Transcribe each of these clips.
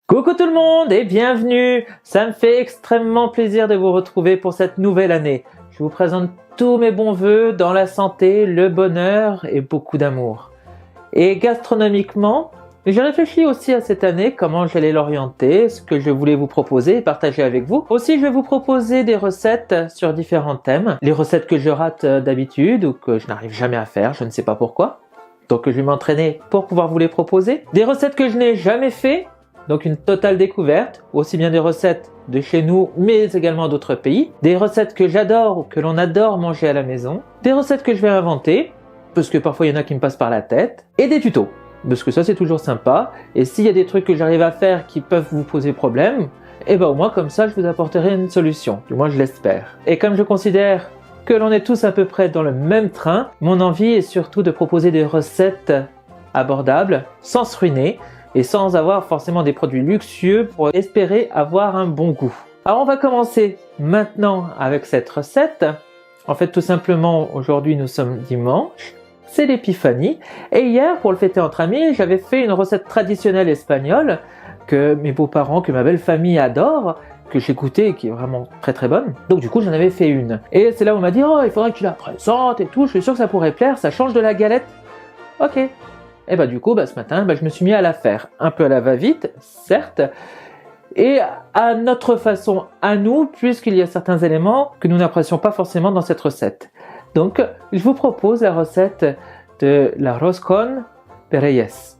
Coucou tout le monde et bienvenue. Ça me fait extrêmement plaisir de vous retrouver pour cette nouvelle année. Je vous présente tous mes bons vœux dans la santé, le bonheur et beaucoup d'amour. Et gastronomiquement, j'ai réfléchi aussi à cette année, comment j'allais l'orienter, ce que je voulais vous proposer et partager avec vous. Aussi, je vais vous proposer des recettes sur différents thèmes. Les recettes que je rate d'habitude ou que je n'arrive jamais à faire, je ne sais pas pourquoi. Donc je vais m'entraîner pour pouvoir vous les proposer. Des recettes que je n'ai jamais fait. Donc une totale découverte, aussi bien des recettes de chez nous, mais également d'autres pays. Des recettes que j'adore ou que l'on adore manger à la maison. Des recettes que je vais inventer, parce que parfois il y en a qui me passent par la tête. Et des tutos, parce que ça c'est toujours sympa. Et s'il y a des trucs que j'arrive à faire qui peuvent vous poser problème, et ben au moins comme ça je vous apporterai une solution. Du moins je l'espère. Et comme je considère que l'on est tous à peu près dans le même train, mon envie est surtout de proposer des recettes abordables, sans se ruiner, et sans avoir forcément des produits luxueux pour espérer avoir un bon goût. Alors on va commencer maintenant avec cette recette. En fait tout simplement aujourd'hui nous sommes dimanche, c'est l'épiphanie et hier pour le fêter entre amis j'avais fait une recette traditionnelle espagnole que mes beaux-parents, que ma belle famille adore, que j'ai goûté et qui est vraiment très très bonne. Donc du coup j'en avais fait une. Et c'est là où on m'a dit oh il faudrait que tu la présentes et tout, je suis sûr que ça pourrait plaire, ça change de la galette. Ok. Et bah du coup, ce matin, je me suis mis à la faire. Un peu à la va-vite, certes, et à notre façon, à nous, puisqu'il y a certains éléments que nous n'apprécions pas forcément dans cette recette. Donc, je vous propose la recette de l'arroz con pereyes.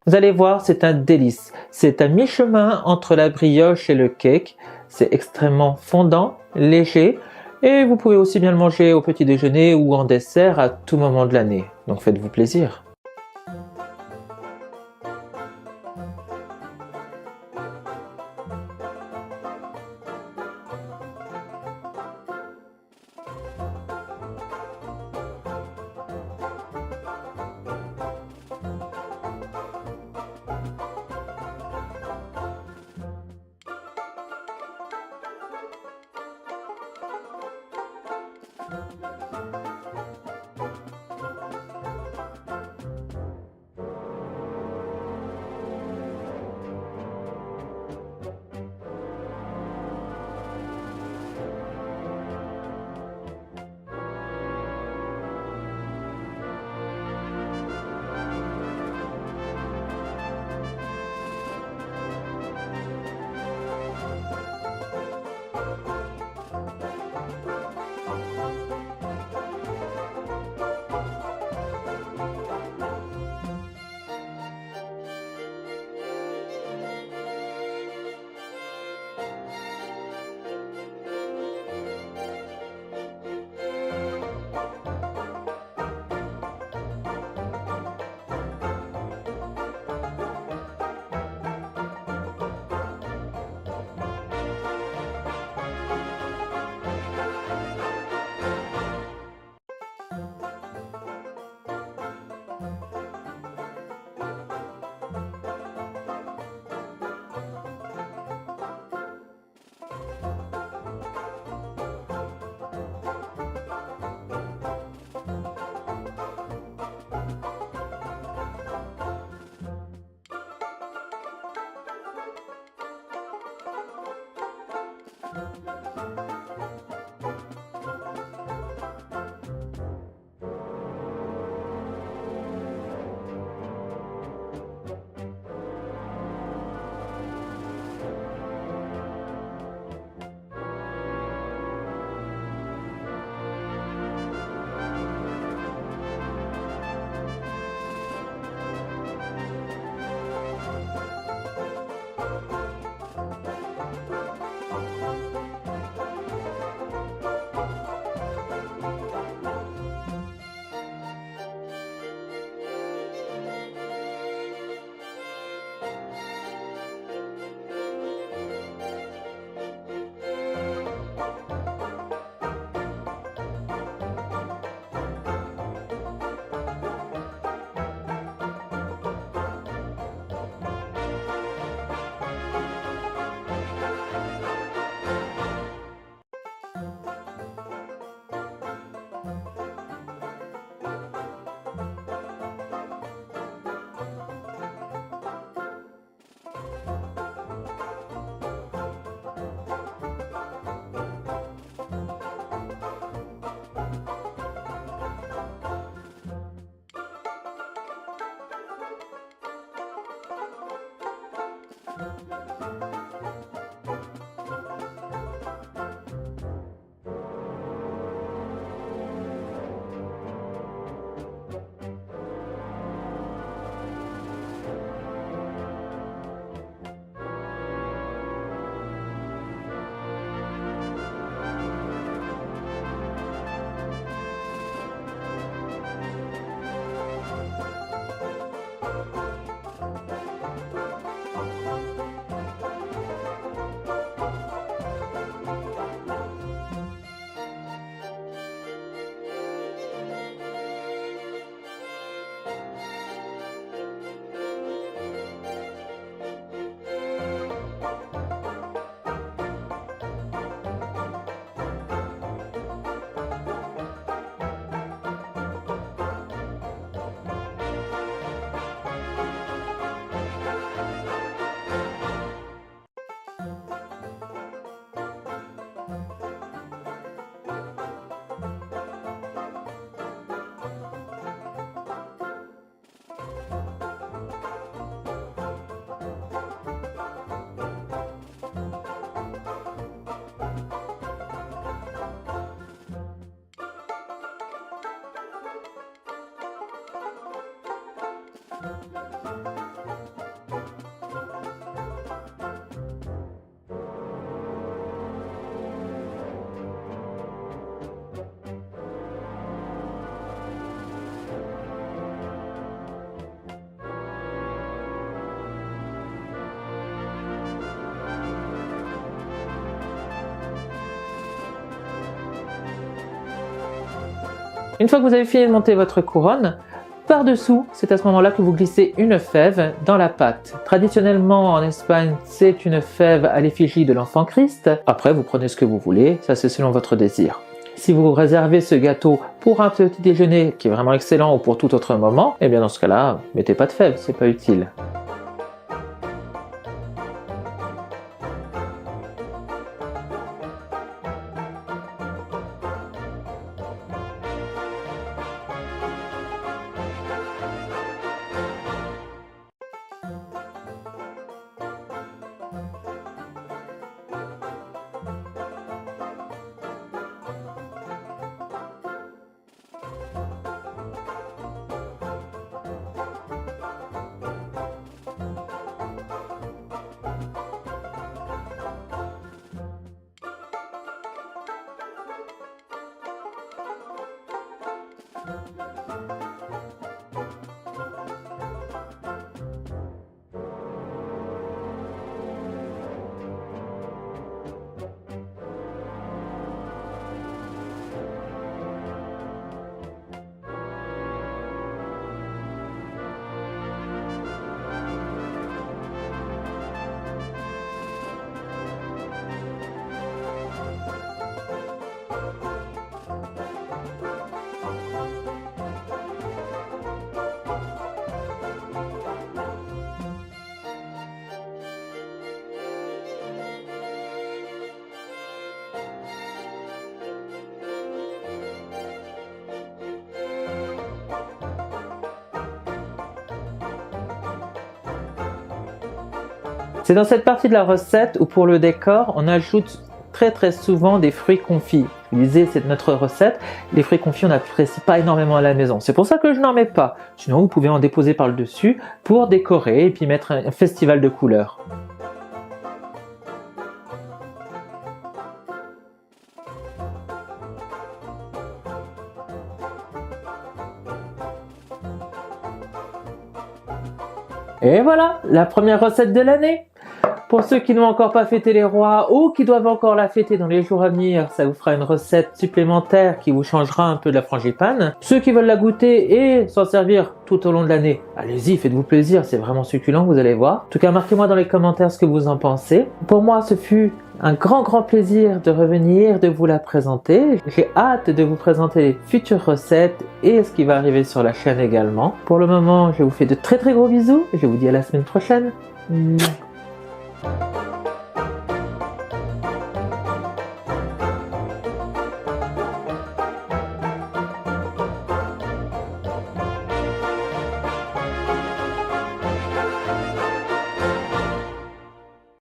Vous allez voir, c'est un délice. C'est à mi-chemin entre la brioche et le cake. C'est extrêmement fondant, léger et vous pouvez aussi bien le manger au petit déjeuner ou en dessert à tout moment de l'année. Donc faites-vous plaisir. Une fois que vous avez fini de monter votre couronne, par-dessous, c'est à ce moment-là que vous glissez une fève dans la pâte. Traditionnellement, en Espagne, c'est une fève à l'effigie de l'enfant Christ. Après, vous prenez ce que vous voulez, ça c'est selon votre désir. Si vous réservez ce gâteau pour un petit déjeuner qui est vraiment excellent ou pour tout autre moment, eh bien dans ce cas-là, mettez pas de fève, c'est pas utile. C'est dans cette partie de la recette où pour le décor, on ajoute très souvent des fruits confits. Vous lisez, c'est notre recette, les fruits confits on n'apprécie pas énormément à la maison. C'est pour ça que je n'en mets pas. Sinon vous pouvez en déposer par le dessus pour décorer et puis mettre un festival de couleurs. Et voilà, la première recette de l'année. Pour ceux qui n'ont encore pas fêté les rois ou qui doivent encore la fêter dans les jours à venir, ça vous fera une recette supplémentaire qui vous changera un peu de la frangipane. Ceux qui veulent la goûter et s'en servir tout au long de l'année, allez-y, faites-vous plaisir, c'est vraiment succulent, vous allez voir. En tout cas, marquez-moi dans les commentaires ce que vous en pensez. Pour moi, ce fut un grand plaisir de revenir, de vous la présenter. J'ai hâte de vous présenter les futures recettes et ce qui va arriver sur la chaîne également. Pour le moment, je vous fais de très gros bisous et je vous dis à la semaine prochaine.